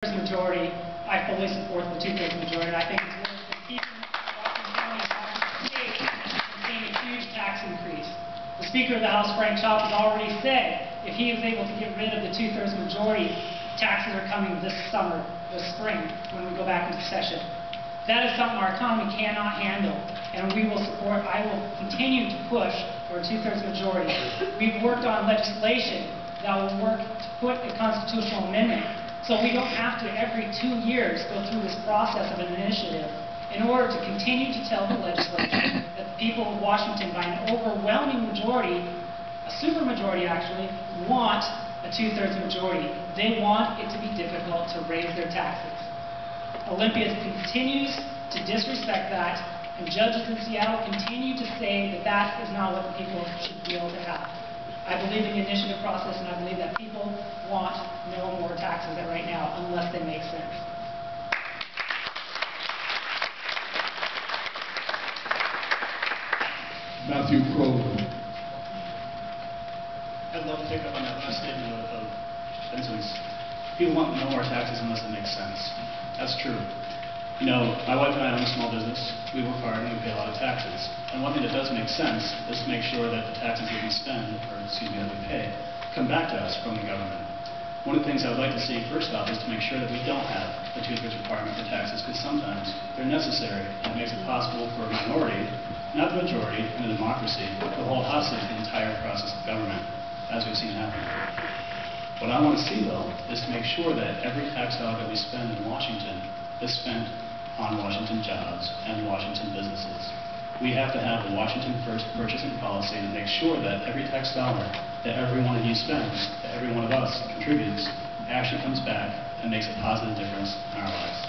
Majority, I fully support the two-thirds majority, and I think it's worth keeping Washington County and Washington State from seeing a huge tax increase. The Speaker of the House, Frank Chop, has already said if he is able to get rid of the two-thirds majority, taxes are coming this summer, this spring, when we go back into session. That is something our economy cannot handle, and we will support, I will continue to push for a two-thirds majority. We've worked on legislation that will work to put a constitutional amendment so we don't have to every 2 years go through this process of an initiative in order to continue to tell the legislature that the people of Washington, by an overwhelming majority, a supermajority actually, want a two-thirds majority. They want it to be difficult to raise their taxes. Olympia continues to disrespect that, and judges in Seattle continue to say that that is not what the people should be able to have. I believe in the initiative process, and I believe that people want no more taxes right now unless they make sense. Matthew Krogh. I'd love to pick up on that last statement of Vincent's. People want no more taxes unless it makes sense. That's true. You know, my wife and I own a small business. We work hard and we pay a lot of taxes. And one thing that does make sense is to make sure that the taxes that we spend, or excuse me, that we pay, come back to us from the government. One of the things I would like to see first off is to make sure that we don't have a two-thirds requirement for taxes, because sometimes they're necessary and it makes it possible for a minority, not the majority, in a democracy, to hold hostage the entire process of government, as we've seen happen. What I want to see, though, is to make sure that every tax dollar that we spend in Washington is spent on Washington jobs and Washington businesses. We have to have a Washington First purchasing policy that makes sure that every tax dollar that every one of you spends, that every one of us contributes, actually comes back and makes a positive difference in our lives.